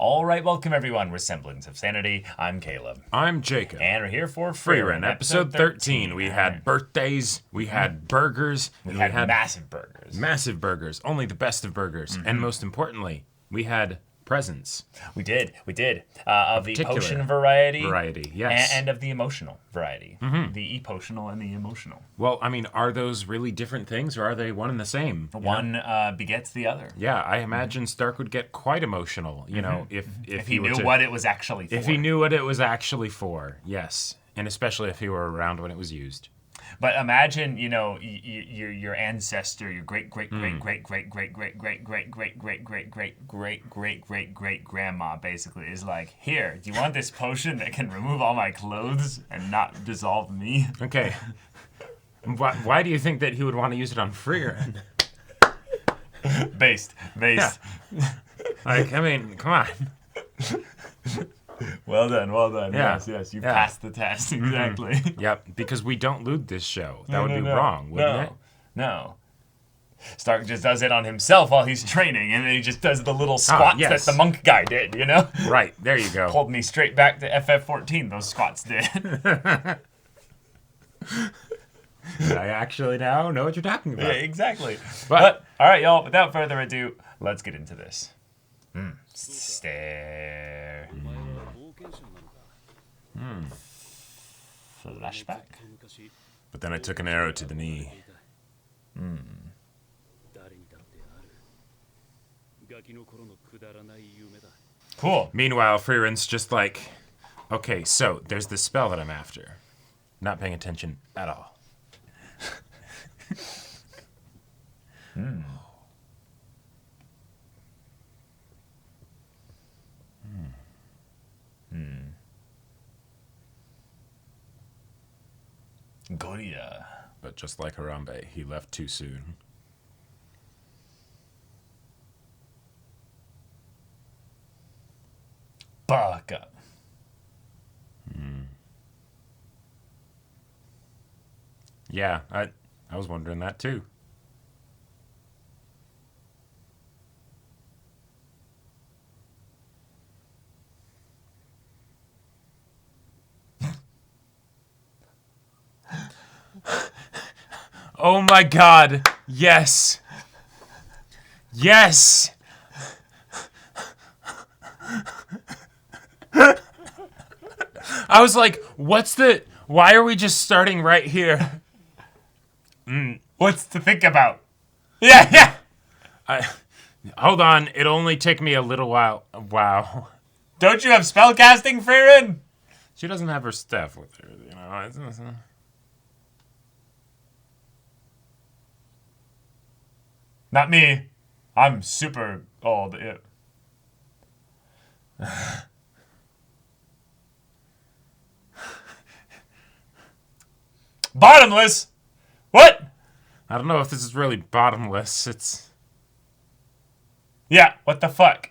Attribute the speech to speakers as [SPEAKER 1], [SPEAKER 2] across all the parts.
[SPEAKER 1] All right, welcome everyone. We're Semblance of Sanity. I'm Caleb.
[SPEAKER 2] I'm Jacob.
[SPEAKER 1] And we're here for
[SPEAKER 2] Frieren,
[SPEAKER 1] Frieren,
[SPEAKER 2] episode 13. We had birthdays, we had burgers,
[SPEAKER 1] We had massive burgers.
[SPEAKER 2] massive burgers, only the best of burgers, and most importantly, we had presents.
[SPEAKER 1] We did. Of the
[SPEAKER 2] Particular
[SPEAKER 1] potion variety.
[SPEAKER 2] yes.
[SPEAKER 1] And of the emotional variety. The e-potional and the emotional.
[SPEAKER 2] Well, I mean, are those really different things, or are they one and the same?
[SPEAKER 1] One begets the other.
[SPEAKER 2] Yeah, I imagine Stark would get quite emotional, you know, if
[SPEAKER 1] He
[SPEAKER 2] were
[SPEAKER 1] knew
[SPEAKER 2] to-
[SPEAKER 1] what it was actually for.
[SPEAKER 2] If he knew what it was actually for, yes. And especially if he were around when it was used.
[SPEAKER 1] But imagine, you know, your ancestor, your great grandma basically is like, here, do you want this potion that can remove all my clothes and not dissolve me?
[SPEAKER 2] Okay. Why do you think that he would want to use it on Frieren?
[SPEAKER 1] Based.
[SPEAKER 2] Like, I mean, come on.
[SPEAKER 1] Well done.
[SPEAKER 2] Yeah.
[SPEAKER 1] Yes, you
[SPEAKER 2] Yeah.
[SPEAKER 1] passed the test, exactly.
[SPEAKER 2] Yep, because we don't loot this show. That would be wrong, wouldn't it?
[SPEAKER 1] No. Stark just does it on himself while he's training, and then he just does the little squats
[SPEAKER 2] yes.
[SPEAKER 1] that the monk guy did, you know?
[SPEAKER 2] Right, there you go.
[SPEAKER 1] Pulled me straight back to FF14, those squats did.
[SPEAKER 2] I actually now know what you're talking about.
[SPEAKER 1] Yeah, exactly.
[SPEAKER 2] But
[SPEAKER 1] All right, y'all, without further ado, let's get into this. Stare. Flashback.
[SPEAKER 2] But then I took an arrow to the knee.
[SPEAKER 1] Cool.
[SPEAKER 2] Meanwhile, Frieren's just like, okay, so there's this spell that I'm after. Not paying attention at all.
[SPEAKER 1] Goria.
[SPEAKER 2] But just like Harambe, he left too soon.
[SPEAKER 1] Baka.
[SPEAKER 2] Yeah, I was wondering that too. Oh my god, yes! Yes! I was like, why are we just starting right here?
[SPEAKER 1] What's to think about? Yeah.
[SPEAKER 2] Hold on, it'll only take me a little while. Wow.
[SPEAKER 1] Don't you have spellcasting, Frieren?
[SPEAKER 2] She doesn't have her staff with her, you know.
[SPEAKER 1] Not me. I'm super old. Bottomless? What?
[SPEAKER 2] I don't know if this is really bottomless. It's...
[SPEAKER 1] Yeah, what the fuck?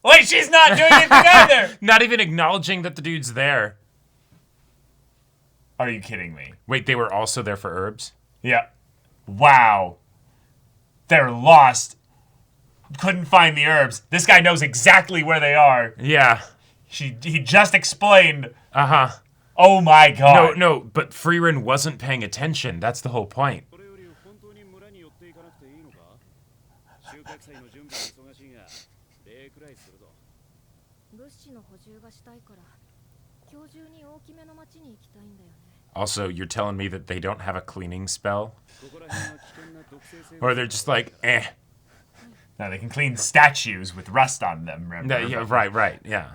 [SPEAKER 1] Wait, she's not doing anything either!
[SPEAKER 2] Not even acknowledging that the dude's there.
[SPEAKER 1] Are you kidding me?
[SPEAKER 2] Wait, they were also there for herbs?
[SPEAKER 1] Yeah. Wow. They're lost. Couldn't find the herbs. This guy knows exactly where they are.
[SPEAKER 2] Yeah.
[SPEAKER 1] He just explained.
[SPEAKER 2] Uh-huh.
[SPEAKER 1] Oh my god.
[SPEAKER 2] No, but Frieren wasn't paying attention. That's the whole point. Also, you're telling me that they don't have a cleaning spell? Or they're just like, eh.
[SPEAKER 1] Now they can clean statues with rust on them, remember?
[SPEAKER 2] Yeah, right, yeah.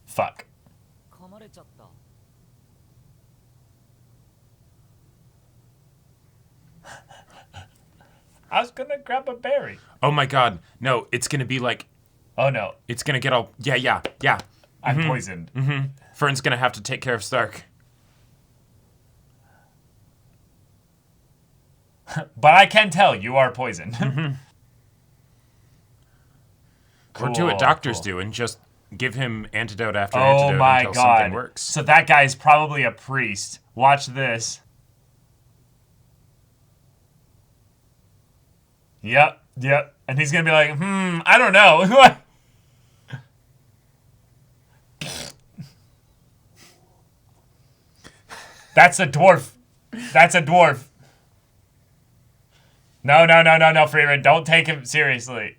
[SPEAKER 1] Fuck. I was gonna grab a berry.
[SPEAKER 2] Oh my god, no, it's gonna be like,
[SPEAKER 1] Oh no,
[SPEAKER 2] it's gonna get all, yeah.
[SPEAKER 1] I'm poisoned.
[SPEAKER 2] Fern's gonna have to take care of Stark.
[SPEAKER 1] But I can tell you are poisoned.
[SPEAKER 2] Or do what doctors do and just give him antidote after
[SPEAKER 1] Oh
[SPEAKER 2] antidote
[SPEAKER 1] my
[SPEAKER 2] until
[SPEAKER 1] god.
[SPEAKER 2] something works.
[SPEAKER 1] So that guy's probably a priest. Watch this. Yep. Yep. And he's gonna be like, I don't know. That's a dwarf. That's a dwarf. No, Frieren. Don't take him seriously.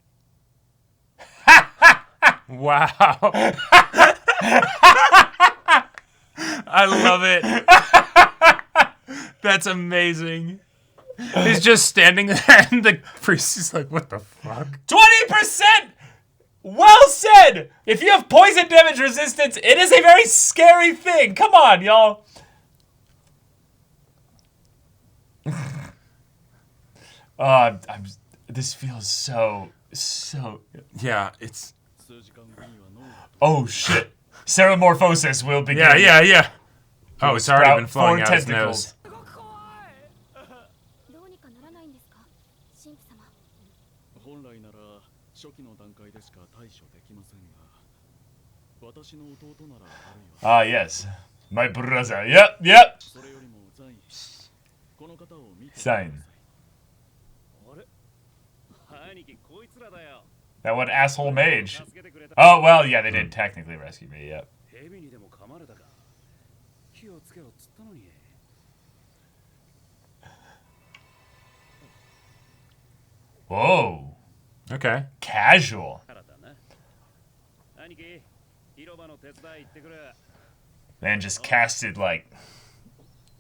[SPEAKER 2] Wow. I love it. That's amazing. He's just standing there and the priest is like, what the fuck?
[SPEAKER 1] 20%! Well said! If you have poison damage resistance, it is a very scary thing. Come on, y'all. This feels so.
[SPEAKER 2] Yeah, it's...
[SPEAKER 1] Oh, shit. Ceramorphosis will begin.
[SPEAKER 2] Yeah. Oh, it's already been flowing out his
[SPEAKER 1] tentacles.
[SPEAKER 2] nose.
[SPEAKER 3] 本来なら初期の段階でしか対処できませんが、私の弟ならあるいは。
[SPEAKER 1] Ah, yes. My brother. Yep.
[SPEAKER 3] それよりもザイン、この方を見てくだ
[SPEAKER 1] Sign.
[SPEAKER 3] さい。
[SPEAKER 4] あれ？兄貴こいつらだよ。
[SPEAKER 1] That one asshole mage. Oh, well, yeah, they did technically rescue me, yep.
[SPEAKER 4] 蛇にでも噛まれたか。気をつけろっつったのに。
[SPEAKER 1] Whoa.
[SPEAKER 2] Okay.
[SPEAKER 1] Casual.
[SPEAKER 4] からだな。兄貴、広場の手伝い行ってくる。
[SPEAKER 1] Man just casted like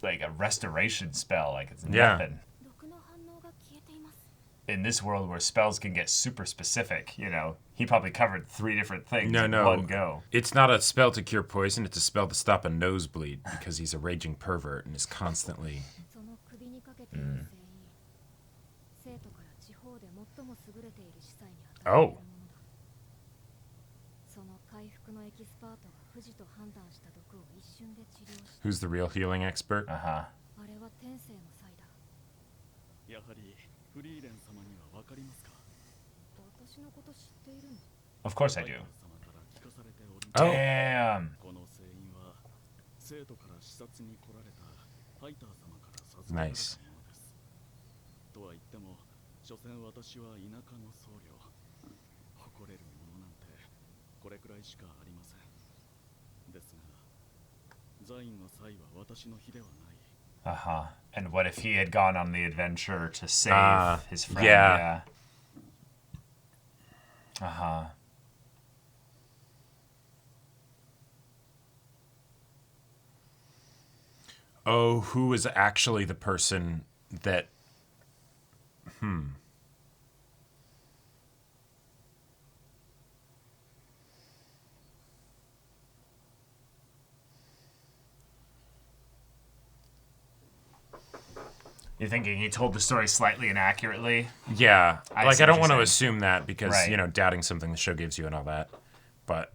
[SPEAKER 1] a restoration spell, like it's
[SPEAKER 2] Yeah.
[SPEAKER 1] nothing. In this world where spells can get super specific, you know, he probably covered 3 different things in one go.
[SPEAKER 2] It's not a spell to cure poison, it's a spell to stop a nosebleed because he's a raging pervert and is constantly... Oh. Who's the real healing expert?
[SPEAKER 1] Uh-huh.
[SPEAKER 3] やはりフリーレン様にはわかりますか？
[SPEAKER 1] Of course I do.
[SPEAKER 3] 様から聞かされており
[SPEAKER 1] Damn.
[SPEAKER 3] この聖院は生徒から視察に来られたファイター様から授けられたものです。とは言っても、所詮私は田舎の僧侶。誇れるものなんてこれくらいしかありません。ですが、ザインの際は私の日ではない。
[SPEAKER 1] Uh-huh. And what if he had gone on the adventure to save his friend?
[SPEAKER 2] Yeah.
[SPEAKER 1] Uh-huh.
[SPEAKER 2] Oh, who was actually the person that...
[SPEAKER 1] You're thinking he told the story slightly inaccurately?
[SPEAKER 2] Yeah.
[SPEAKER 1] I
[SPEAKER 2] Like,
[SPEAKER 1] see
[SPEAKER 2] I don't
[SPEAKER 1] what
[SPEAKER 2] want
[SPEAKER 1] you're
[SPEAKER 2] to
[SPEAKER 1] saying.
[SPEAKER 2] assume that because,
[SPEAKER 1] Right.
[SPEAKER 2] you know, doubting something the show gives you and all that. But...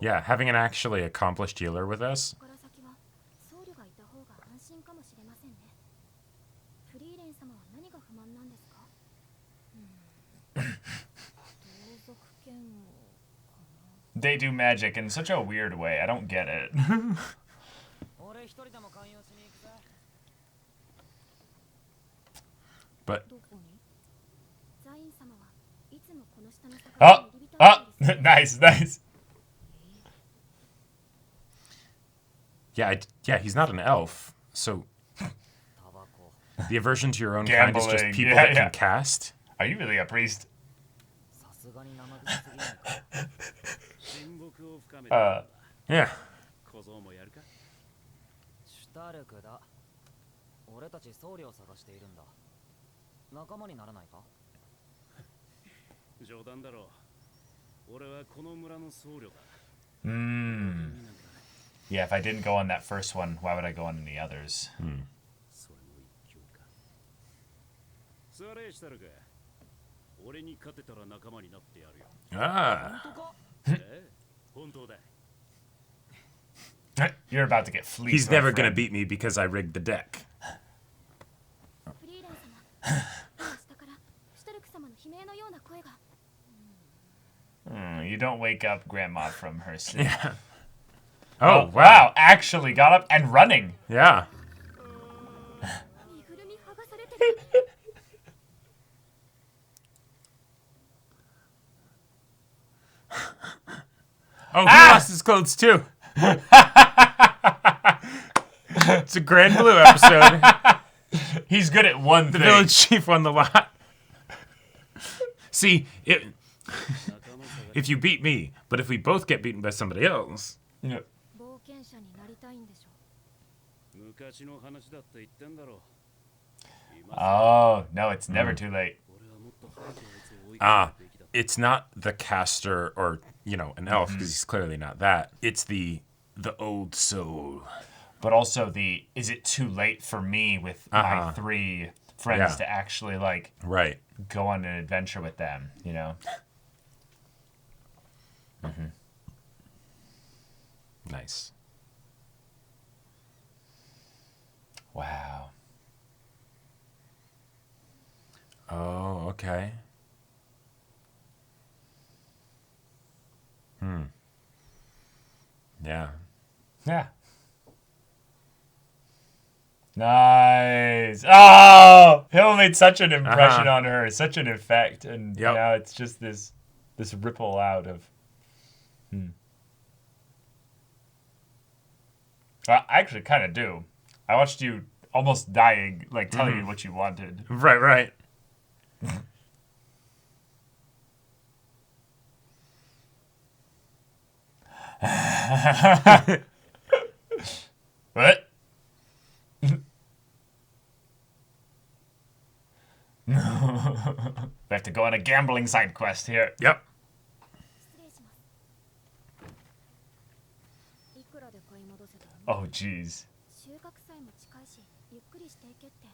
[SPEAKER 2] Yeah, having an actually accomplished healer with us.
[SPEAKER 1] They do magic in such a weird way. I don't get it.
[SPEAKER 2] But...
[SPEAKER 1] Oh! Nice.
[SPEAKER 2] Yeah, he's not an elf, so... The aversion to your own kind is just
[SPEAKER 1] Gambling,
[SPEAKER 2] people
[SPEAKER 1] yeah,
[SPEAKER 2] that
[SPEAKER 1] yeah.
[SPEAKER 2] can cast?
[SPEAKER 1] Are you really a priest?
[SPEAKER 2] Yeah.
[SPEAKER 4] 小僧もやるか。
[SPEAKER 5] シュタルクだ。俺たち僧侶を探しているんだ。仲間にならないか？
[SPEAKER 4] 冗談だろう。俺はこの村の僧侶だ。
[SPEAKER 1] Yeah, if I didn't go on that first one, why would I go on any others?
[SPEAKER 4] それも一興か。座れしたらか。俺に勝てたら仲間になってやるよ。
[SPEAKER 2] Ah.
[SPEAKER 4] ええ、本当だ。
[SPEAKER 1] You're about to get fleeced.
[SPEAKER 2] He's
[SPEAKER 1] my
[SPEAKER 2] never gonna
[SPEAKER 1] friend.
[SPEAKER 2] beat me because I rigged the deck.
[SPEAKER 1] You don't wake up Grandma from her sleep.
[SPEAKER 2] Yeah. Oh,
[SPEAKER 1] wow. Actually got up and running.
[SPEAKER 2] Yeah.
[SPEAKER 6] 身ぐるみ剥がされてる。
[SPEAKER 2] Oh, he lost his clothes too. It's a Grand Blue episode.
[SPEAKER 1] He's good at one
[SPEAKER 2] The
[SPEAKER 1] thing.
[SPEAKER 2] village chief won the lot. See, if you beat me, but if we both get beaten by somebody else.
[SPEAKER 1] Yeah.
[SPEAKER 6] 冒険者になりたいんでしょ。
[SPEAKER 4] 昔の話だって言ってんだろ。
[SPEAKER 1] Oh, no, it's never too late.
[SPEAKER 4] 俺はもっと早くあいつを追い
[SPEAKER 2] Ah,
[SPEAKER 4] かけるべきだ。
[SPEAKER 2] it's not the caster or, you know, an elf, because he's clearly not that. It's the old soul.
[SPEAKER 1] But also is it too late for me with my 3 friends
[SPEAKER 2] Yeah.
[SPEAKER 1] to actually, like,
[SPEAKER 2] Right.
[SPEAKER 1] go on an adventure with them, you know?
[SPEAKER 2] Nice.
[SPEAKER 1] Wow.
[SPEAKER 2] Oh, okay. Yeah.
[SPEAKER 1] Yeah. Nice. Oh, Hill made such an impression on her, such an effect, and
[SPEAKER 2] Yep.
[SPEAKER 1] now it's just this ripple out of. I actually kind of do. I watched you almost dying, like telling me what you wanted.
[SPEAKER 2] Right, right.
[SPEAKER 1] What? We have to go on a gambling side quest here.
[SPEAKER 2] Yep.
[SPEAKER 6] 失礼します。いくらで買い戻せたの？
[SPEAKER 1] Oh, jeez.
[SPEAKER 6] 収穫祭も近いし、ゆっくりしていけって。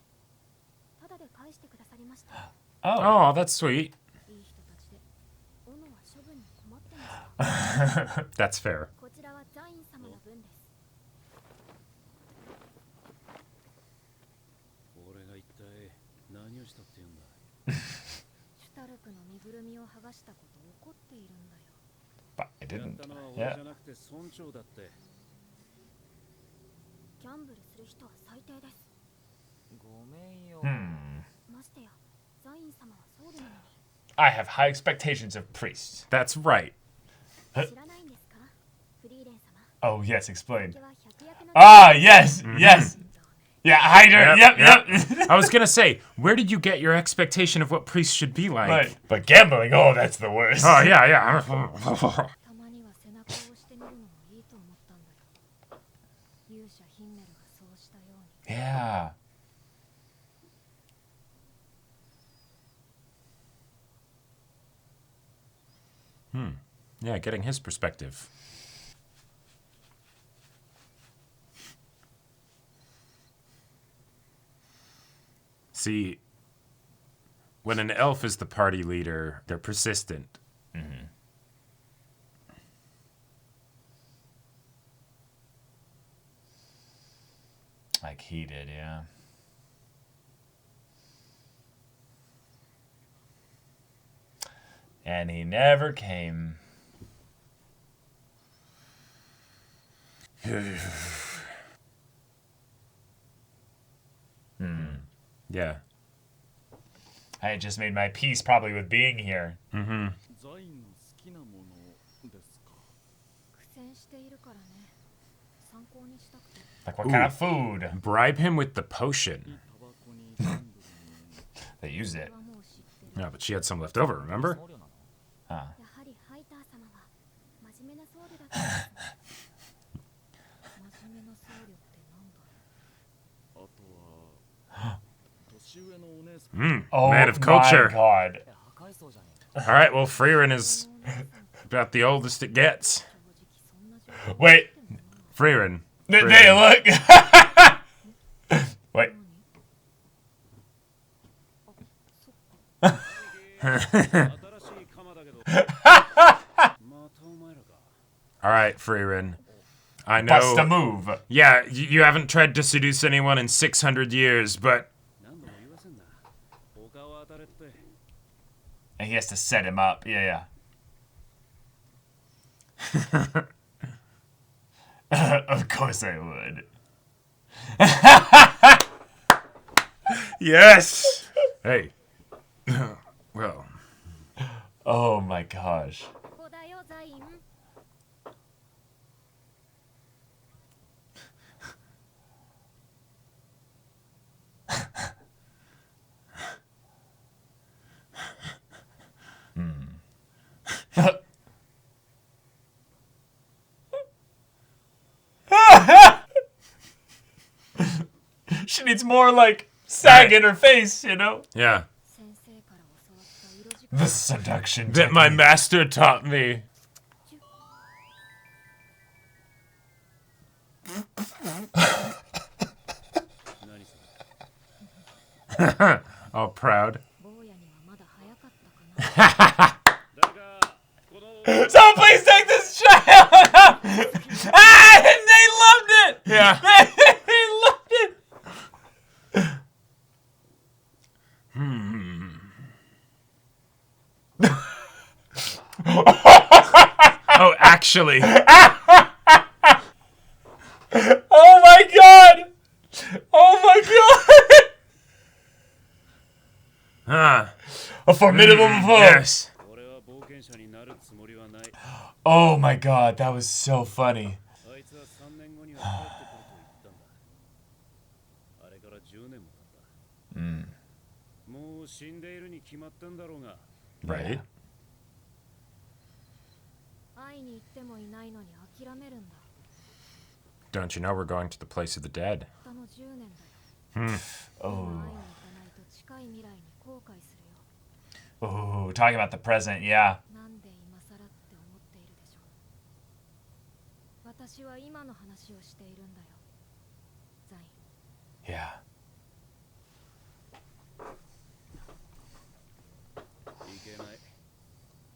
[SPEAKER 6] ただで返してくださりました。
[SPEAKER 1] Oh.
[SPEAKER 2] Oh, that's sweet.
[SPEAKER 6] いい人たちで、斧は処分に困ってました。
[SPEAKER 2] That's fair.
[SPEAKER 6] こちらはザイン様の分です。
[SPEAKER 4] 俺が一体何をしたって言うんだ。
[SPEAKER 6] シュタルクの身ぐるみを剥がしたこと怒っているんだよ。
[SPEAKER 1] But I
[SPEAKER 4] やっ
[SPEAKER 1] didn't.
[SPEAKER 4] たのは俺
[SPEAKER 1] Yeah.
[SPEAKER 4] じゃなくて村長だって。
[SPEAKER 6] ギャンブルする人は最低です。
[SPEAKER 5] ごめんよ。
[SPEAKER 6] ましてや、ザイン様は僧侶なのに。
[SPEAKER 1] I have high expectations of priests.
[SPEAKER 2] That's right.
[SPEAKER 6] 知らないんですか？フリーレン様。
[SPEAKER 1] Oh, yes, explain.
[SPEAKER 6] 敵は百役の
[SPEAKER 1] Ah, yes, yes. Yeah, Hyder. Yep, yep.
[SPEAKER 2] I was gonna say, where did you get your expectation of what priests should be like?
[SPEAKER 1] Right. But gambling, oh, that's the worst.
[SPEAKER 2] Oh, yeah, yeah.
[SPEAKER 6] たまには背中を押してみるのもいいと思ったんだよ。勇者ヒンメルがそうしたように。
[SPEAKER 1] Yeah.
[SPEAKER 2] Yeah, getting his perspective. See, when an elf is the party leader, they're persistent.
[SPEAKER 1] Like he did, yeah. And he never came.
[SPEAKER 2] Yeah.
[SPEAKER 1] I had just made my peace probably with being here.
[SPEAKER 3] ザインの好きなものですか。
[SPEAKER 6] 苦戦しているからね。参考にしたくて。
[SPEAKER 1] Like, what kind of food?
[SPEAKER 2] Bribe him with the potion.
[SPEAKER 3] タバコにギャンブルに。
[SPEAKER 1] They used it.
[SPEAKER 6] はもう知ってる。
[SPEAKER 2] Yeah, but she had some left over, remember?
[SPEAKER 5] 僧侶なの？
[SPEAKER 1] Huh.
[SPEAKER 6] やはりハイター様は真面目な僧侶だったんですね。真面目な僧侶ってなんだろう。
[SPEAKER 3] あとは年上のお姉さん。
[SPEAKER 1] Oh,
[SPEAKER 2] Man of
[SPEAKER 1] my
[SPEAKER 2] culture.
[SPEAKER 1] God.
[SPEAKER 5] 破壊層じゃねえ
[SPEAKER 2] All right, well, Frieren is about the oldest it gets.
[SPEAKER 6] 正直そんな状況
[SPEAKER 1] Wait.
[SPEAKER 2] Frieren.
[SPEAKER 1] They look. Wait.
[SPEAKER 4] 新しい鎌だけど。またお前らか。
[SPEAKER 2] All right, Frieren. I
[SPEAKER 1] Bust a
[SPEAKER 2] know.
[SPEAKER 1] move.
[SPEAKER 2] Yeah, you haven't tried to seduce anyone in 600 years, but
[SPEAKER 4] 何度も言わせんな。他を当たれって。
[SPEAKER 1] And he has to set him up. Yeah, yeah. Of course I would.
[SPEAKER 2] Yes. Hey. Well.
[SPEAKER 1] Oh my gosh.
[SPEAKER 6] ここだよザイン。
[SPEAKER 1] She needs more like sag in her face, you know?
[SPEAKER 2] Yeah.
[SPEAKER 6] 先生から教わった色仕
[SPEAKER 1] The seduction
[SPEAKER 2] That my
[SPEAKER 1] technique.
[SPEAKER 2] master taught me. All proud.
[SPEAKER 6] 坊やにはまだ早かったかな。
[SPEAKER 4] だがこの
[SPEAKER 1] Someone please take this child out! Ah, they loved it!
[SPEAKER 2] Yeah.
[SPEAKER 1] They loved it!
[SPEAKER 2] Oh, actually.
[SPEAKER 1] Oh my god! Oh my god!
[SPEAKER 2] Huh.
[SPEAKER 1] A formidable foe!
[SPEAKER 2] Yes.
[SPEAKER 4] 俺は冒険者になるつもりはない。
[SPEAKER 1] Oh my god, that was so funny.
[SPEAKER 4] あいつは3年後には帰ってくると言ったんだ。あれから10年も経った。もう死んでいるに決まったんだろうが。
[SPEAKER 2] Right.
[SPEAKER 6] 会いに行ってもいないのに諦めるんだ。
[SPEAKER 2] Don't you know we're going to the place of the dead?
[SPEAKER 6] たったの10年だよ。
[SPEAKER 1] Oh.
[SPEAKER 6] 今会いに行かないと近い未来に後悔するよ。
[SPEAKER 1] Ooh, talking about the present, yeah.
[SPEAKER 6] なんで今更って思っているでしょう。私は今の話をしているんだよ。ザイン。
[SPEAKER 1] Yeah.
[SPEAKER 4] いけない。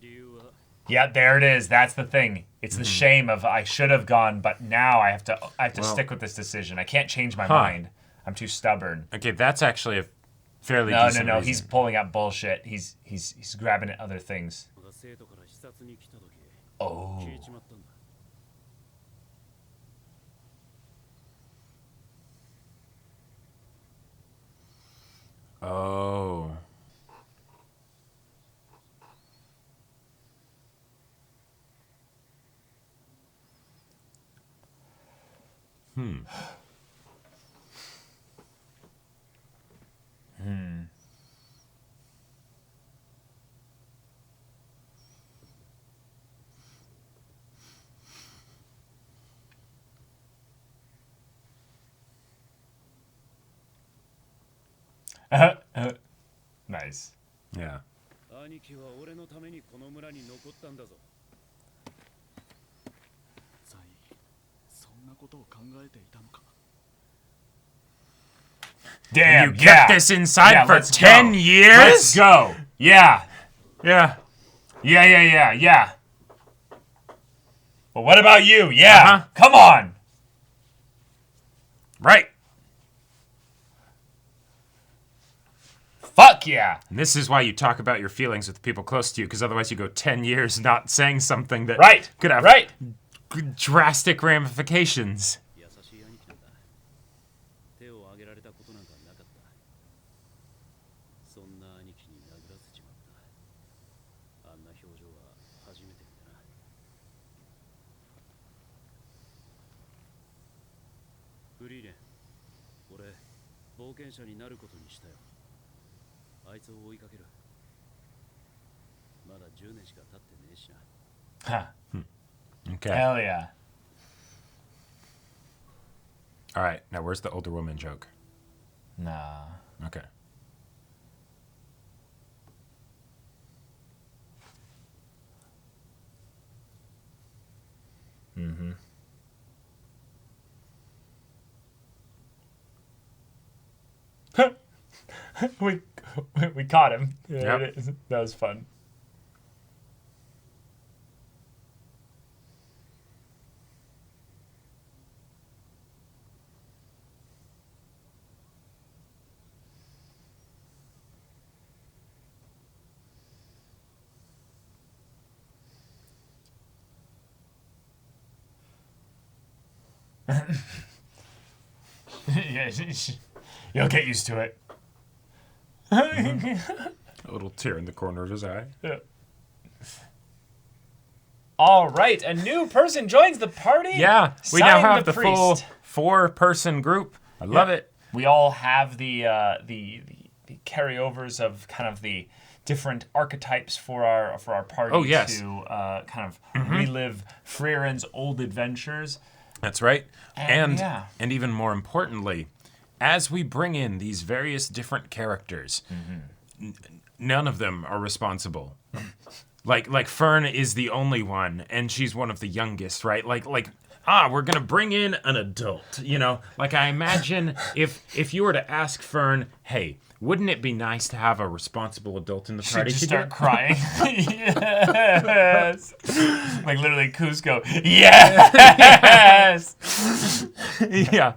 [SPEAKER 4] 理由は
[SPEAKER 1] Yeah, there it is. That's the thing. It's the shame of I should have gone, but now I have to
[SPEAKER 2] Well-
[SPEAKER 1] stick with this decision. I can't change my
[SPEAKER 2] Huh.
[SPEAKER 1] mind. I'm too stubborn.
[SPEAKER 2] Okay, that's actually a fairly
[SPEAKER 1] No,
[SPEAKER 2] decent
[SPEAKER 1] no, no.
[SPEAKER 2] reason.
[SPEAKER 1] He's pulling out bullshit. He's grabbing at other things.
[SPEAKER 4] が生徒から視察に来た時
[SPEAKER 1] Oh.
[SPEAKER 4] 聞いちまったんだ。
[SPEAKER 2] Oh.
[SPEAKER 1] Nice.
[SPEAKER 2] Yeah.
[SPEAKER 4] 兄貴は俺のためにこの村に残ったんだぞ。
[SPEAKER 3] ザイン、そんなことを考えていたのか。
[SPEAKER 1] Damn.
[SPEAKER 2] You
[SPEAKER 1] yeah.
[SPEAKER 2] kept this inside
[SPEAKER 1] Yeah,
[SPEAKER 2] for
[SPEAKER 1] let's
[SPEAKER 2] 10
[SPEAKER 1] go.
[SPEAKER 2] years?
[SPEAKER 1] Let's go. Yeah.
[SPEAKER 2] Yeah.
[SPEAKER 1] Yeah. But what about you? Yeah.
[SPEAKER 2] Uh-huh.
[SPEAKER 1] Come on.
[SPEAKER 2] Right.
[SPEAKER 1] Fuck yeah.
[SPEAKER 2] And this is why you talk about your feelings with people close to you, because otherwise you go 10 years not saying something that
[SPEAKER 1] Right.
[SPEAKER 2] could have
[SPEAKER 1] Right.
[SPEAKER 2] drastic ramifications.
[SPEAKER 4] 優しい兄貴なんだ。手を挙げられたことなんかなかった。そんな兄貴に殴らせちまった。あんな表情は初めて見たな。フリーレン、俺、冒険者になることにしたよ。あいつを追いかける。まだ10年しか経ってねえしな。
[SPEAKER 1] Huh.
[SPEAKER 2] Okay.
[SPEAKER 1] Hell yeah.
[SPEAKER 2] All right. Now, where's the older woman joke?
[SPEAKER 1] Nah.
[SPEAKER 2] Okay.
[SPEAKER 1] we caught him. Yeah,
[SPEAKER 2] Yep.
[SPEAKER 1] that was fun. Yeah, you'll get used to it.
[SPEAKER 2] A little tear in the corner of his eye.
[SPEAKER 1] Yeah. All right, a new person joins the party.
[SPEAKER 2] Yeah, we
[SPEAKER 1] Sign
[SPEAKER 2] now have the
[SPEAKER 1] priest.
[SPEAKER 2] full 4-person group. I love it.
[SPEAKER 1] We all have the carryovers of kind of the different archetypes for our party
[SPEAKER 2] Oh, yes.
[SPEAKER 1] to kind of relive Frieren's old adventures.
[SPEAKER 2] That's right.
[SPEAKER 1] And,
[SPEAKER 2] And
[SPEAKER 1] yeah.
[SPEAKER 2] and even more importantly, as we bring in these various different characters, none of them are responsible. Like Fern is the only one, and she's one of the youngest, right? We're gonna bring in an adult, you know? Like, I imagine if you were to ask Fern, hey, wouldn't it be nice to have a responsible adult in the
[SPEAKER 1] She'd
[SPEAKER 2] party?
[SPEAKER 1] just
[SPEAKER 2] Could you-
[SPEAKER 1] start crying. Yes. Like literally Cusco. Yes.
[SPEAKER 2] Yeah.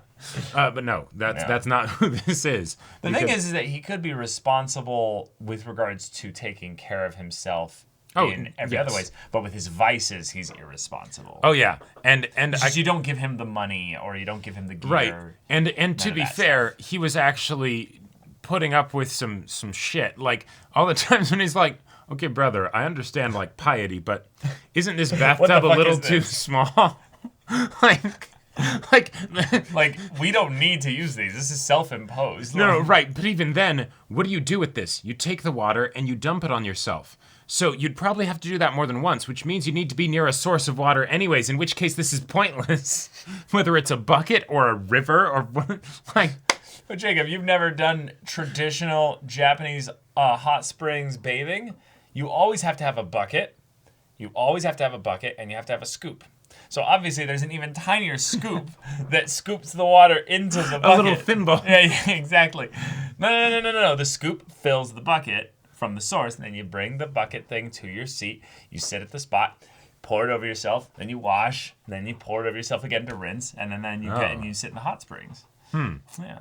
[SPEAKER 2] But no, that's not who this is.
[SPEAKER 1] The thing is that he could be responsible with regards to taking care of himself in every other
[SPEAKER 2] yes.
[SPEAKER 1] ways, but with his vices, he's irresponsible.
[SPEAKER 2] Oh yeah, and
[SPEAKER 1] You don't give him the money, or you don't give him the gear.
[SPEAKER 2] right, and to
[SPEAKER 1] of
[SPEAKER 2] be
[SPEAKER 1] that
[SPEAKER 2] fair, he was actually putting up with some shit. Like all the times when he's like, "Okay, brother, I understand like piety, but isn't this bathtub a
[SPEAKER 1] fuck
[SPEAKER 2] little
[SPEAKER 1] is
[SPEAKER 2] too
[SPEAKER 1] this?"
[SPEAKER 2] small?" like.
[SPEAKER 1] Like, we don't need to use these. This is self-imposed.
[SPEAKER 2] No,
[SPEAKER 1] Like,
[SPEAKER 2] right. But even then, what do you do with this? You take the water and you dump it on yourself. So you'd probably have to do that more than once, which means you need to be near a source of water anyways, in which case this is pointless. Whether it's a bucket or a river or what, like...
[SPEAKER 1] But Jacob, you've never done traditional Japanese hot springs bathing. You always have to have a bucket. You always have to have a bucket, and you have to have a scoop. So obviously, there's an even tinier scoop that scoops the water into the bucket.
[SPEAKER 2] A little thimble.
[SPEAKER 1] Yeah, exactly. No. The scoop fills the bucket from the source, and then you bring the bucket thing to your seat. You sit at the spot, pour it over yourself, then you wash, then you pour it over yourself again to rinse, and then you get and you sit in the hot springs. Yeah.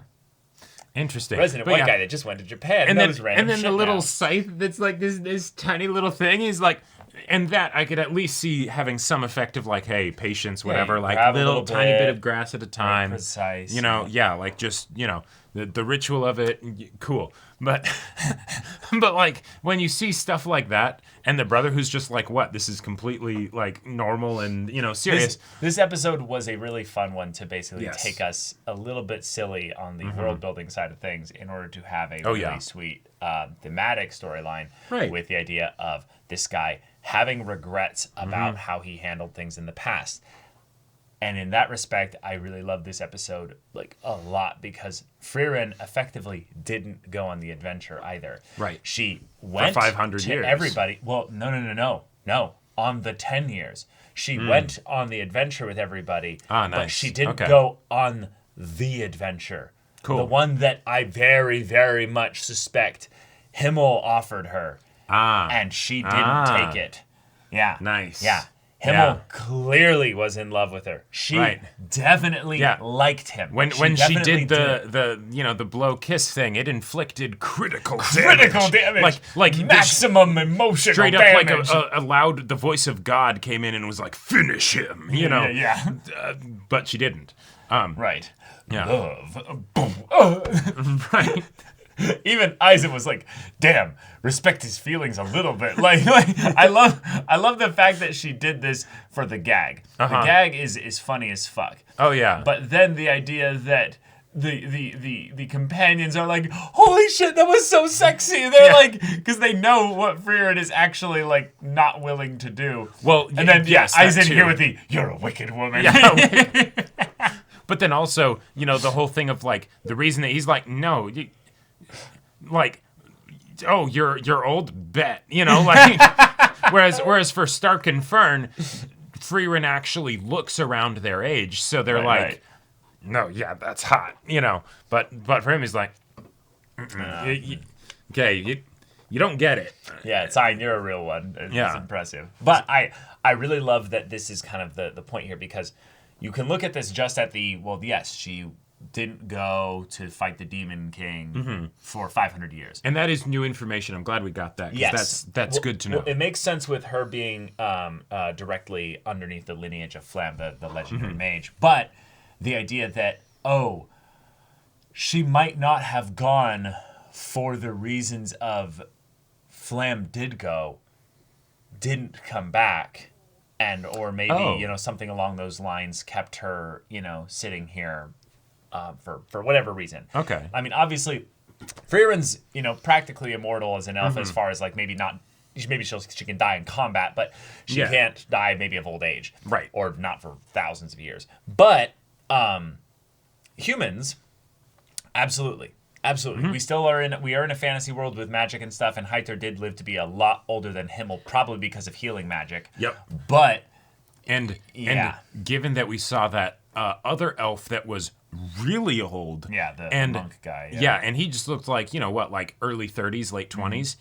[SPEAKER 2] Interesting.
[SPEAKER 1] Resident
[SPEAKER 2] But
[SPEAKER 1] white
[SPEAKER 2] yeah.
[SPEAKER 1] guy that just went to Japan.
[SPEAKER 2] And
[SPEAKER 1] knows
[SPEAKER 2] then,
[SPEAKER 1] random
[SPEAKER 2] and then the
[SPEAKER 1] shit
[SPEAKER 2] little
[SPEAKER 1] now.
[SPEAKER 2] scythe that's like this tiny little thing is like, and that I could at least see having some effect of like, hey, patience, whatever,
[SPEAKER 1] you
[SPEAKER 2] like
[SPEAKER 1] grab a
[SPEAKER 2] little
[SPEAKER 1] little
[SPEAKER 2] tiny
[SPEAKER 1] bit,
[SPEAKER 2] bit of grass at a time.
[SPEAKER 1] precise,
[SPEAKER 2] You know, yeah, like just, you know, the ritual of it, cool. But but like when you see stuff like that and the brother who's just like, what, this is completely like normal and, you know, serious.
[SPEAKER 1] This episode was a really fun one to basically
[SPEAKER 2] Yes.
[SPEAKER 1] take us a little bit silly on the world building side of things in order to have a really
[SPEAKER 2] yeah.
[SPEAKER 1] sweet thematic storyline
[SPEAKER 2] Right.
[SPEAKER 1] with the idea of this guy having regrets about how he handled things in the past. And in that respect, I really love this episode like a lot because Frieren effectively didn't go on the adventure either.
[SPEAKER 2] Right.
[SPEAKER 1] She went
[SPEAKER 2] 500
[SPEAKER 1] to
[SPEAKER 2] years.
[SPEAKER 1] everybody. Well, no. On the 10 years. She went on the adventure with everybody.
[SPEAKER 2] Ah,
[SPEAKER 1] But
[SPEAKER 2] nice.
[SPEAKER 1] she didn't
[SPEAKER 2] Okay.
[SPEAKER 1] go on the adventure.
[SPEAKER 2] Cool.
[SPEAKER 1] The one that I very, very much suspect Himmel offered her. And she didn't take it. Yeah.
[SPEAKER 2] Nice.
[SPEAKER 1] Yeah. Himmel
[SPEAKER 2] Yeah.
[SPEAKER 1] clearly was in love with her. She
[SPEAKER 2] Right.
[SPEAKER 1] definitely
[SPEAKER 2] Yeah.
[SPEAKER 1] liked him.
[SPEAKER 2] When she
[SPEAKER 1] definitely
[SPEAKER 2] did the you know the blow kiss thing, it inflicted critical
[SPEAKER 1] critical damage.
[SPEAKER 2] Like
[SPEAKER 1] maximum emotional
[SPEAKER 2] straight up
[SPEAKER 1] damage.
[SPEAKER 2] like a loud the voice of God came in and was like finish him, you know.
[SPEAKER 1] Yeah.
[SPEAKER 2] But she didn't.
[SPEAKER 1] Right.
[SPEAKER 2] Yeah.
[SPEAKER 1] Love. Boom.
[SPEAKER 2] Right.
[SPEAKER 1] Even Isaac was like, "Damn, respect his feelings a little bit." Like I love the fact that she did this for the gag. The gag is funny as fuck.
[SPEAKER 2] Oh yeah.
[SPEAKER 1] But then the idea that the companions are like, "Holy shit, that was so sexy!" They're like, because they know what Frieren is actually like not willing to do.
[SPEAKER 2] Well,
[SPEAKER 1] and then
[SPEAKER 2] yes, that
[SPEAKER 1] Isaac
[SPEAKER 2] too.
[SPEAKER 1] here with the "You're a wicked woman."
[SPEAKER 2] Yeah. But then also, you know, the whole thing of like the reason that he's like, no, like, oh, you're old, bet, you know, like. whereas for Stark and Fern, Frieren actually looks around their age, so they're
[SPEAKER 1] Right.
[SPEAKER 2] no, yeah, that's hot, you know. But for him, he's like, okay, you don't get it.
[SPEAKER 1] Yeah, Sign, you're a real one. It's
[SPEAKER 2] Yeah.
[SPEAKER 1] impressive. But I really love that this is kind of the point here because you can look at this just at the, well, yes, she didn't go to fight the Demon King for 500 years.
[SPEAKER 2] And that is new information. I'm glad we got that. 'Cause
[SPEAKER 1] Yes.
[SPEAKER 2] that's good to know.
[SPEAKER 1] Well, it makes sense with her being directly underneath the lineage of Flam, the legendary mage. But the idea that, oh, she might not have gone for the reasons of Flam did go, didn't come back, and or maybe something along those lines kept her sitting here for whatever reason.
[SPEAKER 2] Okay.
[SPEAKER 1] I mean, obviously, Frieren's practically immortal as an elf, as far as like maybe she can die in combat, but she can't die maybe of old age,
[SPEAKER 2] right?
[SPEAKER 1] Or not for thousands of years. But humans, absolutely. We are in a fantasy world with magic and stuff, and Hyter did live to be a lot older than Himmel, probably because of healing magic.
[SPEAKER 2] Yep.
[SPEAKER 1] But
[SPEAKER 2] and given that we saw that other elf that was really old,
[SPEAKER 1] the monk guy,
[SPEAKER 2] and he just looked like like early 30s, late 20s.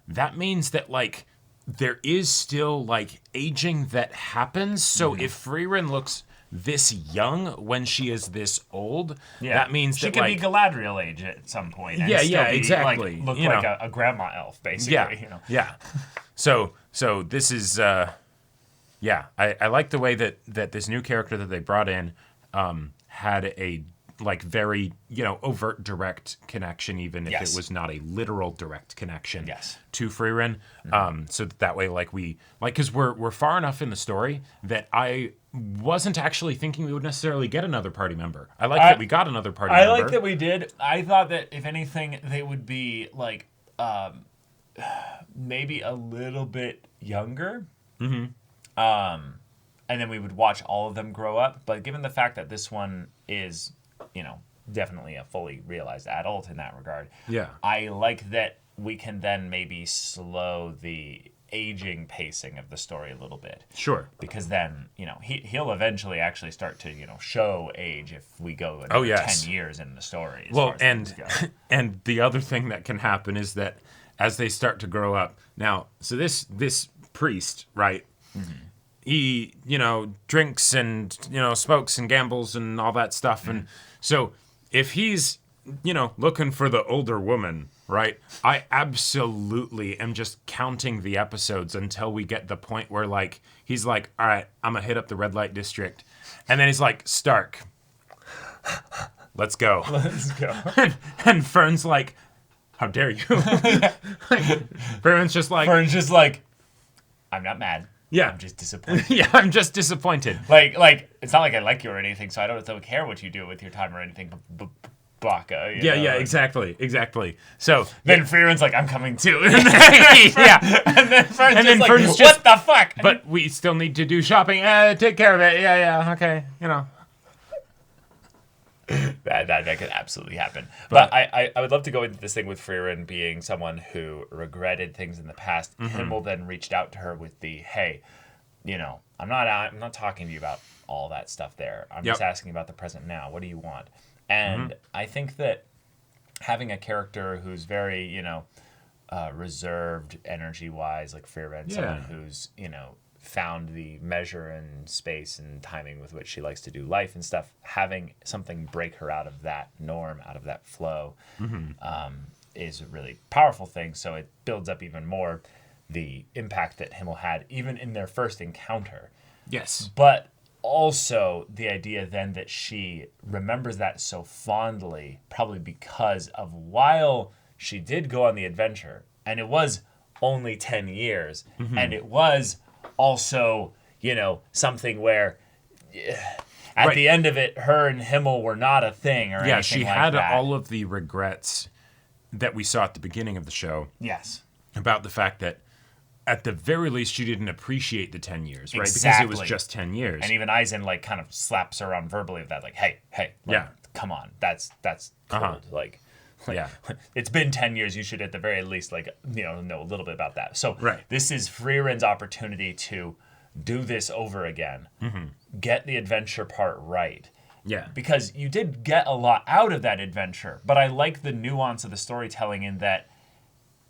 [SPEAKER 2] That means that like there is still like aging that happens. So if Frieren looks this young when she is this old, that means
[SPEAKER 1] she
[SPEAKER 2] that
[SPEAKER 1] could
[SPEAKER 2] like
[SPEAKER 1] be Galadriel age at some point. And
[SPEAKER 2] exactly.
[SPEAKER 1] Like, look like a grandma elf, basically.
[SPEAKER 2] So this is I like the way that this new character that they brought in had a like very overt direct connection, even if it was not a literal direct connection to Frieren. So that way because we're far enough in the story that I wasn't actually thinking we would necessarily get another party member. I like that we got another party member.
[SPEAKER 1] I like that we did. I thought that if anything they would be like maybe a little bit younger. And then we would watch all of them grow up. But given the fact that this one is, definitely a fully realized adult in that regard, I like that we can then maybe slow the aging pacing of the story a little bit.
[SPEAKER 2] Sure.
[SPEAKER 1] Because then, he'll eventually actually start to, show age if we go another 10 years in the story.
[SPEAKER 2] Well, and the other thing that can happen is that as they start to grow up, now, so this priest, right? He, drinks and, smokes and gambles and all that stuff. And so if he's, looking for the older woman, right, I absolutely am just counting the episodes until we get the point where, like, he's like, all right, I'm going to hit up the red light district. And then he's like, Stark, let's go.
[SPEAKER 1] Let's go.
[SPEAKER 2] And Fern's like, how dare you? Fern's just like,
[SPEAKER 1] I'm not mad.
[SPEAKER 2] Yeah.
[SPEAKER 1] I'm just disappointed.
[SPEAKER 2] I'm just disappointed.
[SPEAKER 1] Like it's not like I like you or anything, so I don't care what you do with your time or anything. Baka.
[SPEAKER 2] Exactly. So
[SPEAKER 1] then Frieren's like, I'm coming too.
[SPEAKER 2] And then
[SPEAKER 1] Fern's just, what the fuck?
[SPEAKER 2] But we still need to do shopping. Take care of it. Okay.
[SPEAKER 1] That could absolutely happen. But I would love to go into this thing with Frieren being someone who regretted things in the past. Himmel then reached out to her with the, hey, I'm not talking to you about all that stuff there. I'm just asking about the present now. What do you want? And I think that having a character who's very, reserved energy-wise, like Frieren, someone who's, found the measure and space and timing with which she likes to do life and stuff, having something break her out of that norm, out of that flow, is a really powerful thing. So it builds up even more the impact that Himmel had even in their first encounter.
[SPEAKER 2] Yes.
[SPEAKER 1] But also the idea then that she remembers that so fondly, probably because of while she did go on the adventure, and it was only 10 years, and it was also, something where at the end of it, her and Himmel were not a thing or anything like that.
[SPEAKER 2] Yeah, she had all of the regrets that we saw at the beginning of the show.
[SPEAKER 1] Yes.
[SPEAKER 2] About the fact that at the very least she didn't appreciate the 10 years, right?
[SPEAKER 1] Exactly.
[SPEAKER 2] Because it was just 10 years.
[SPEAKER 1] And even Eisen kind of slaps her on verbally of that, like, hey, come on, that's cold. Like, it's been 10 years. You should at the very least, know a little bit about that. So this is Frieren's opportunity to do this over again. Get the adventure part right.
[SPEAKER 2] Yeah.
[SPEAKER 1] Because you did get a lot out of that adventure, but I like the nuance of the storytelling in that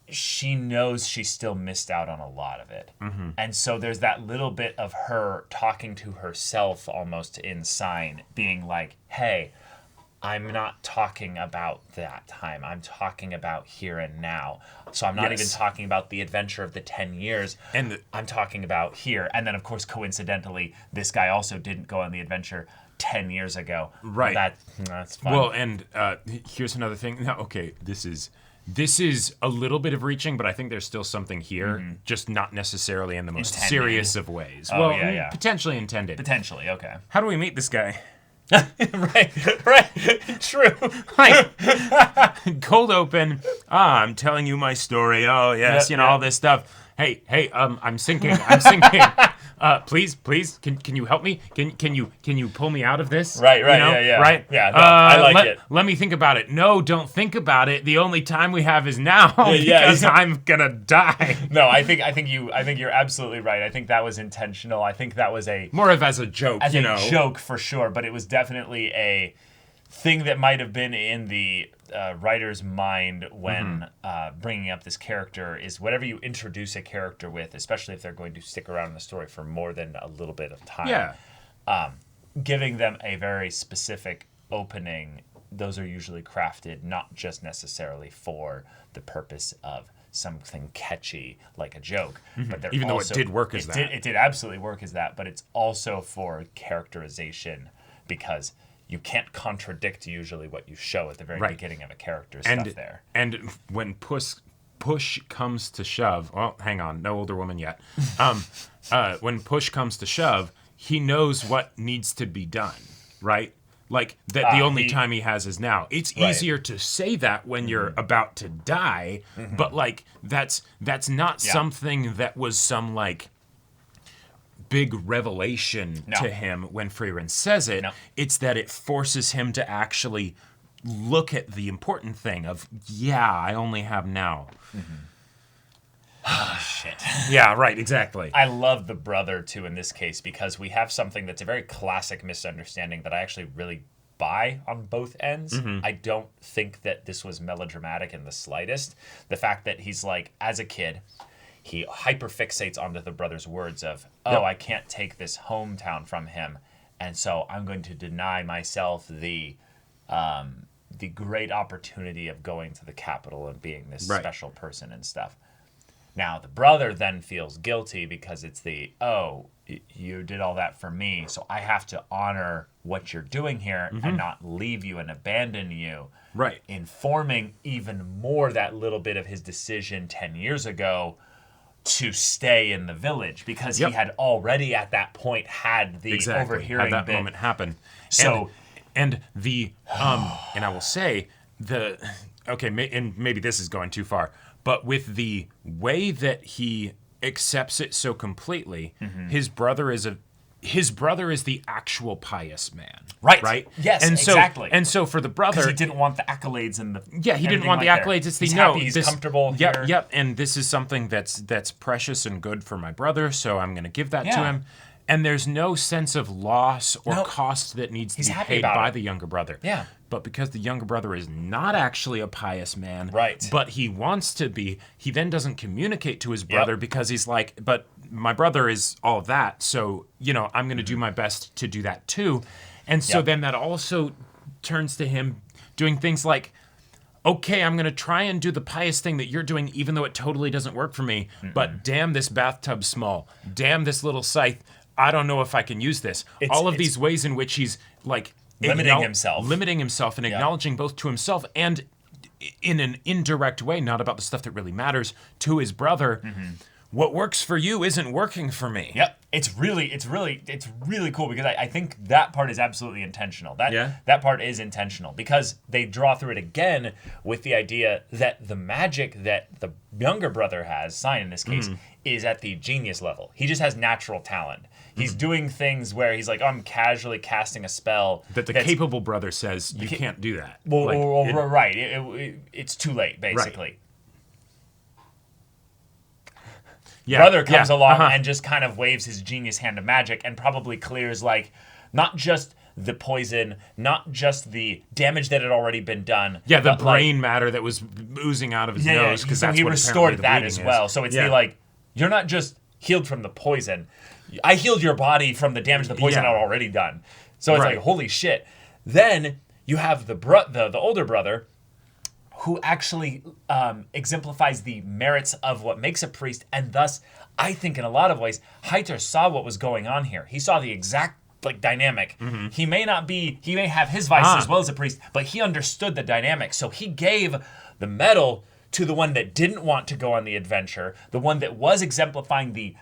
[SPEAKER 1] she knows she still missed out on a lot of it. And so there's that little bit of her talking to herself almost in Sign, being like, hey, I'm not talking about that time. I'm talking about here and now. So I'm not even talking about the adventure of the 10 years. I'm talking about here. And then, of course, coincidentally, this guy also didn't go on the adventure 10 years ago.
[SPEAKER 2] Right.
[SPEAKER 1] That's fun.
[SPEAKER 2] Well, and here's another thing. Now, okay, this is a little bit of reaching, but I think there's still something here, just not necessarily in the most
[SPEAKER 1] Intended.
[SPEAKER 2] serious of ways.
[SPEAKER 1] Oh,
[SPEAKER 2] well,
[SPEAKER 1] yeah.
[SPEAKER 2] potentially intended.
[SPEAKER 1] Potentially, okay.
[SPEAKER 2] How do we meet this guy?
[SPEAKER 1] right. True.
[SPEAKER 2] Like, cold open. I'm telling you my story. Oh, yes,
[SPEAKER 1] Yep,
[SPEAKER 2] all this stuff. Hey, I'm sinking. Please, can you help me? Can you pull me out of this?
[SPEAKER 1] Right,
[SPEAKER 2] Yeah. Right?
[SPEAKER 1] Yeah, no, I like it.
[SPEAKER 2] Let me think about it. No, don't think about it. The only time we have is now because I'm gonna die.
[SPEAKER 1] No, I think you're absolutely right. I think that was intentional. I think that was
[SPEAKER 2] More of as a joke,
[SPEAKER 1] a joke for sure, but it was definitely a thing that might have been in the writer's mind when bringing up this character is whatever you introduce a character with, especially if they're going to stick around in the story for more than a little bit of time.
[SPEAKER 2] Yeah.
[SPEAKER 1] Giving them a very specific opening, those are usually crafted not just necessarily for the purpose of something catchy like a joke, but they're
[SPEAKER 2] Even though
[SPEAKER 1] also,
[SPEAKER 2] it did work as that.
[SPEAKER 1] It did absolutely work as that, but it's also for characterization because you can't contradict usually what you show at the very beginning of a character's stuff there.
[SPEAKER 2] And when push comes to shove, well, hang on, no older woman yet. When push comes to shove, he knows what needs to be done, right? Like that the only time he has is now. It's easier to say that when you're about to die, but like that's not something that was some like big revelation to him when Frieren says it. It's that it forces him to actually look at the important thing of, I only have now.
[SPEAKER 1] Oh, shit.
[SPEAKER 2] Yeah, right, exactly.
[SPEAKER 1] I love the brother, too, in this case, because we have something that's a very classic misunderstanding that I actually really buy on both ends. I don't think that this was melodramatic in the slightest. The fact that he's like, as a kid, he hyperfixates onto the brother's words of, I can't take this hometown from him, and so I'm going to deny myself the great opportunity of going to the capital and being this special person and stuff. Now, the brother then feels guilty because it's you did all that for me, so I have to honor what you're doing here and not leave you and abandon you.
[SPEAKER 2] Right.
[SPEAKER 1] Informing even more that little bit of his decision 10 years ago to stay in the village because he had already at that point had the overhearing
[SPEAKER 2] had that moment happen.
[SPEAKER 1] So
[SPEAKER 2] and the and I will say and maybe this is going too far, but with the way that he accepts it so completely, his brother is the actual pious man. Right?
[SPEAKER 1] Yes,
[SPEAKER 2] and
[SPEAKER 1] exactly.
[SPEAKER 2] And so for the brother,
[SPEAKER 1] because he didn't want the accolades and the
[SPEAKER 2] he didn't want the accolades. It's
[SPEAKER 1] he's happy, he's comfortable here.
[SPEAKER 2] Yep. And this is something that's precious and good for my brother, so I'm going to give that to him. And there's no sense of loss or cost that needs to be paid by the younger brother.
[SPEAKER 1] Yeah.
[SPEAKER 2] But because the younger brother is not actually a pious man,
[SPEAKER 1] right,
[SPEAKER 2] but he wants to be, he then doesn't communicate to his brother because he's like, but my brother is all of that, so, I'm going to do my best to do that too. And so then that also turns to him doing things like, okay, I'm going to try and do the pious thing that you're doing, even though it totally doesn't work for me, but damn, this bathtub's small. Damn, this little scythe. I don't know if I can use this. All of these ways in which he's like
[SPEAKER 1] limiting himself
[SPEAKER 2] and acknowledging both to himself and in an indirect way, not about the stuff that really matters, to his brother. What works for you isn't working for me.
[SPEAKER 1] Yep. It's really cool because I think that part is absolutely intentional. That part is intentional because they draw through it again with the idea that the magic that the younger brother has, Sign in this case, is at the genius level. He just has natural talent. He's doing things where he's like, I'm casually casting a spell.
[SPEAKER 2] That the capable brother says, you can't do that.
[SPEAKER 1] Well, right. It's too late, basically.
[SPEAKER 2] Right.
[SPEAKER 1] Brother comes along and just kind of waves his genius hand of magic and probably clears, like, not just the poison, not just the damage that had already been done.
[SPEAKER 2] Yeah, the brain matter that was oozing out of his nose, because that's
[SPEAKER 1] he
[SPEAKER 2] what
[SPEAKER 1] restored that
[SPEAKER 2] as
[SPEAKER 1] well. So it's you're not just healed from the poison. I healed your body from the damage the poison had already done. So it's like, holy shit. Then you have the older brother, who actually exemplifies the merits of what makes a priest, and thus, I think in a lot of ways, Heiter saw what was going on here. He saw the exact like dynamic. He may have his vices as well as a priest, but he understood the dynamic. So he gave the medal to the one that didn't want to go on the adventure, the one that was exemplifying the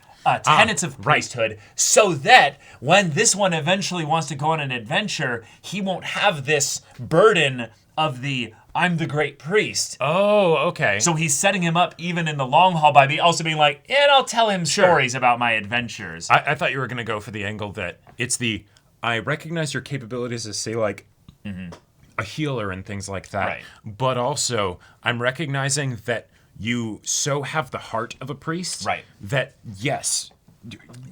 [SPEAKER 1] tenets of priesthood, so that when this one eventually wants to go on an adventure, he won't have this burden of the I'm the great priest.
[SPEAKER 2] Oh, okay.
[SPEAKER 1] So he's setting him up even in the long haul by also being like, and I'll tell him stories about my adventures.
[SPEAKER 2] I thought you were going to go for the angle that it's I recognize your capabilities as, say, like, a healer and things like that.
[SPEAKER 1] Right.
[SPEAKER 2] But also, I'm recognizing that you so have the heart of a priest.
[SPEAKER 1] Right.
[SPEAKER 2] That, yes,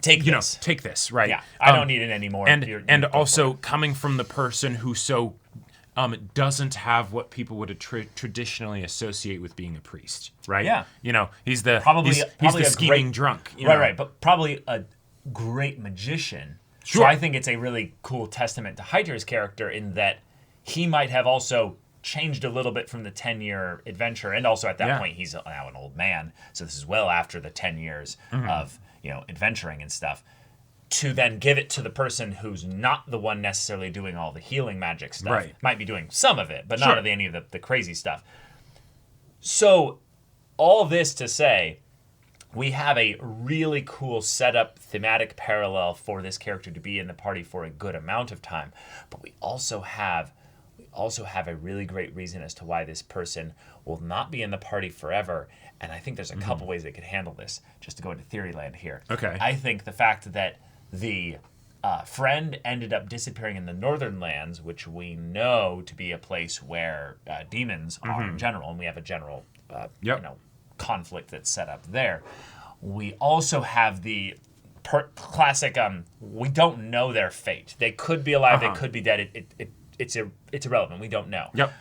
[SPEAKER 1] Take this.
[SPEAKER 2] take this, right?
[SPEAKER 1] Yeah, I don't need it anymore.
[SPEAKER 2] And also coming from the person who so doesn't have what people would traditionally associate with being a priest, right?
[SPEAKER 1] Yeah.
[SPEAKER 2] He's the
[SPEAKER 1] Probably
[SPEAKER 2] he's the
[SPEAKER 1] a
[SPEAKER 2] scheming
[SPEAKER 1] great,
[SPEAKER 2] drunk.
[SPEAKER 1] Right, but probably a great magician.
[SPEAKER 2] Sure.
[SPEAKER 1] So I think it's a really cool testament to Heiter's character in that he might have also changed a little bit from the 10-year adventure, and also at that point he's now an old man, so this is well after the 10 years of adventuring and stuff, to then give it to the person who's not the one necessarily doing all the healing magic stuff.
[SPEAKER 2] Right.
[SPEAKER 1] Might be doing some of it, but not of any of the crazy stuff. So all this to say, we have a really cool setup, thematic parallel for this character to be in the party for a good amount of time, but we also have a really great reason as to why this person will not be in the party forever. And I think there's a couple ways they could handle this, just to go into theory land here.
[SPEAKER 2] Okay.
[SPEAKER 1] I think the fact that the friend ended up disappearing in the northern lands, which we know to be a place where demons are in general, and we have a general conflict that's set up there. We also have the classic, we don't know their fate. They could be alive, they could be dead. It's irrelevant. We don't know.
[SPEAKER 2] Yep.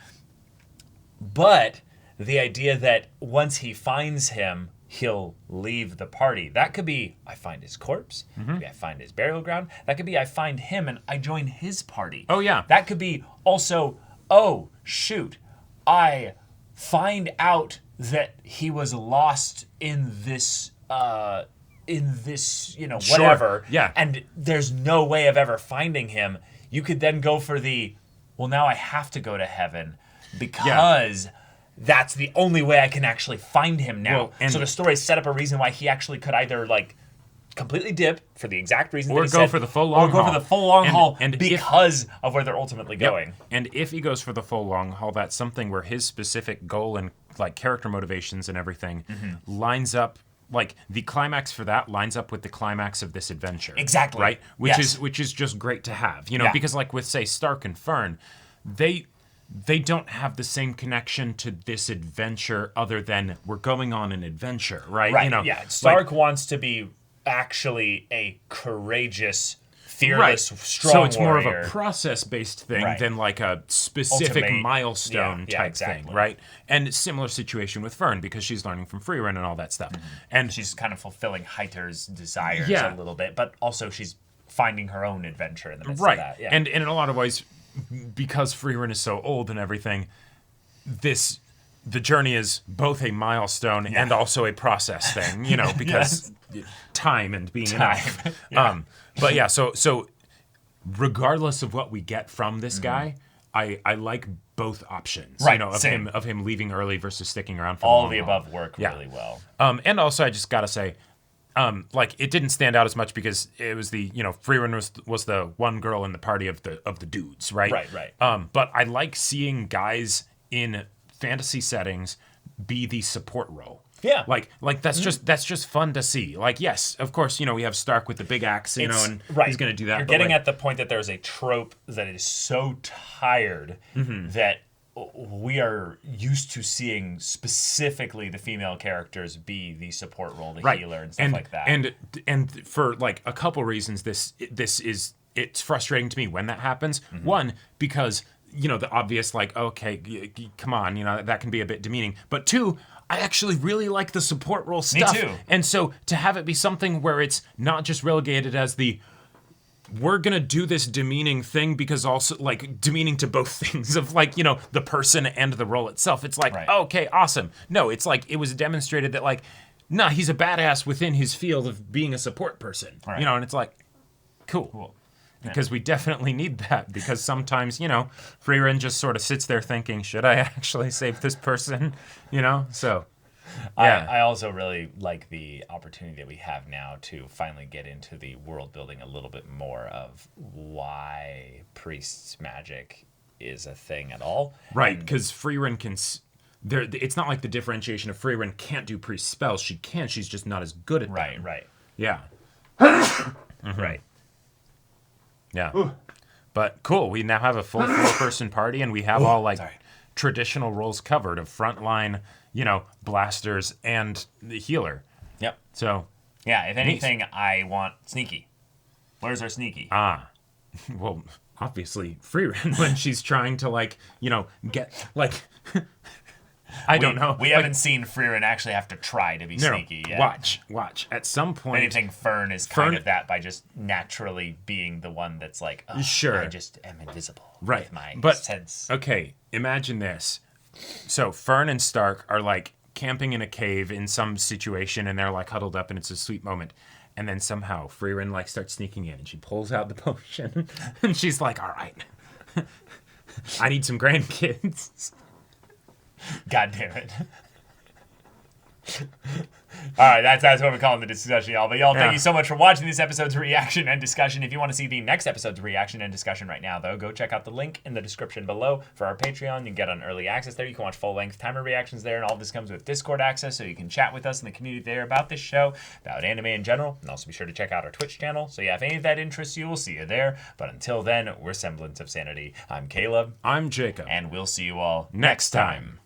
[SPEAKER 1] But the idea that once he finds him, he'll leave the party. That could be, I find his corpse. Maybe I find his burial ground. That could be, I find him and I join his party.
[SPEAKER 2] Oh, yeah.
[SPEAKER 1] That could be also, oh, shoot, I find out that he was lost in this, whatever.
[SPEAKER 2] Yeah.
[SPEAKER 1] And there's no way of ever finding him. You could then go for the, well, now I have to go to heaven because that's the only way I can actually find him now.
[SPEAKER 2] Well, and
[SPEAKER 1] so the story set up a reason why he actually could either completely dip for the exact reason
[SPEAKER 2] or
[SPEAKER 1] that he
[SPEAKER 2] go
[SPEAKER 1] said,
[SPEAKER 2] for the full long haul.
[SPEAKER 1] or go for the full long haul
[SPEAKER 2] and
[SPEAKER 1] because of where they're ultimately going.
[SPEAKER 2] And if he goes for the full long haul, that's something where his specific goal and character motivations and everything lines up. Like the climax for that lines up with the climax of this adventure.
[SPEAKER 1] Exactly.
[SPEAKER 2] Right? Which is just great to have. Because with say Stark and Fern, they don't have the same connection to this adventure other than we're going on an adventure, right?
[SPEAKER 1] Right. Stark wants to be actually a courageous, fearless, strong
[SPEAKER 2] So it's
[SPEAKER 1] warrior.
[SPEAKER 2] more of a process-based thing than like a specific
[SPEAKER 1] Ultimate,
[SPEAKER 2] milestone type
[SPEAKER 1] exactly.
[SPEAKER 2] thing, right? And similar situation with Fern because she's learning from Frieren and all that stuff. And
[SPEAKER 1] she's kind of fulfilling Heiter's desires
[SPEAKER 2] Yeah.
[SPEAKER 1] a little bit, but also she's finding her own adventure in the midst
[SPEAKER 2] right.
[SPEAKER 1] of that. Yeah.
[SPEAKER 2] And in a lot of ways, because Frieren is so old and everything, the journey is both a milestone and also a process thing, because time and being enough. But yeah, so regardless of what we get from this guy, I like both options.
[SPEAKER 1] Right,
[SPEAKER 2] of him leaving early versus sticking around for
[SPEAKER 1] all
[SPEAKER 2] the
[SPEAKER 1] the
[SPEAKER 2] long haul.
[SPEAKER 1] above work really well.
[SPEAKER 2] And also I just gotta say, it didn't stand out as much because it was Frieren was the one girl in the party of the dudes, right?
[SPEAKER 1] Right.
[SPEAKER 2] But I like seeing guys in fantasy settings be the support role.
[SPEAKER 1] Yeah.
[SPEAKER 2] Like that's just fun to see. Like, yes, of course, we have Stark with the big axe, and he's gonna do that.
[SPEAKER 1] You're
[SPEAKER 2] but
[SPEAKER 1] getting at the point that there's a trope that is so tired that we are used to seeing specifically the female characters be the support role, the healer and stuff like that.
[SPEAKER 2] And for a couple reasons, it's frustrating to me when that happens. One, because the obvious okay, come on, that can be a bit demeaning. But two, I actually really like the support role stuff.
[SPEAKER 1] Me too.
[SPEAKER 2] And so to have it be something where it's not just relegated as we're gonna do this demeaning thing because also demeaning to both things of the person and the role itself. It's okay, awesome. No, it's it was demonstrated that nah, he's a badass within his field of being a support person.
[SPEAKER 1] Right.
[SPEAKER 2] And it's cool. because we definitely need that. Because sometimes, Frieren just sort of sits there thinking, should I actually save this person? So. Yeah.
[SPEAKER 1] I also really like the opportunity that we have now to finally get into the world building a little bit more of why priests' magic is a thing at all.
[SPEAKER 2] Right, because Frieren can. It's not like the differentiation of Frieren can't do priest spells. She can. She's just not as good at them.
[SPEAKER 1] Right.
[SPEAKER 2] Yeah.
[SPEAKER 1] Right.
[SPEAKER 2] Yeah. But cool. We now have a full 4-person party, and we have all traditional roles covered of frontline, blasters and the healer.
[SPEAKER 1] Yep.
[SPEAKER 2] So.
[SPEAKER 1] Yeah. If anything, I want sneaky. Where's our sneaky?
[SPEAKER 2] Well, obviously, Frieren when she's trying to get I don't know.
[SPEAKER 1] We haven't seen Frieren actually have to try to be sneaky yet.
[SPEAKER 2] Watch. At some point,
[SPEAKER 1] Anything Fern is kind of that by just naturally being the one that's like,
[SPEAKER 2] sure,
[SPEAKER 1] I just am invisible.
[SPEAKER 2] Right.
[SPEAKER 1] With my
[SPEAKER 2] but
[SPEAKER 1] sense.
[SPEAKER 2] Okay, imagine this. So Fern and Stark are camping in a cave in some situation, and they're huddled up, and it's a sweet moment. And then somehow Frieren starts sneaking in, and she pulls out the potion, and she's like, "All right, I need some grandkids."
[SPEAKER 1] God damn it. All right, that's what we're calling the discussion, y'all. But y'all, thank you so much for watching this episode's reaction and discussion. If you want to see the next episode's reaction and discussion right now, though, go check out the link in the description below for our Patreon. You can get on early access there. You can watch full-length timer reactions there, and all this comes with Discord access, so you can chat with us in the community there about this show, about anime in general, and also be sure to check out our Twitch channel. So yeah, if any of that interests you, we'll see you there. But until then, we're Semblance of Sanity. I'm Caleb.
[SPEAKER 2] I'm Jacob.
[SPEAKER 1] And we'll see you all
[SPEAKER 2] next time.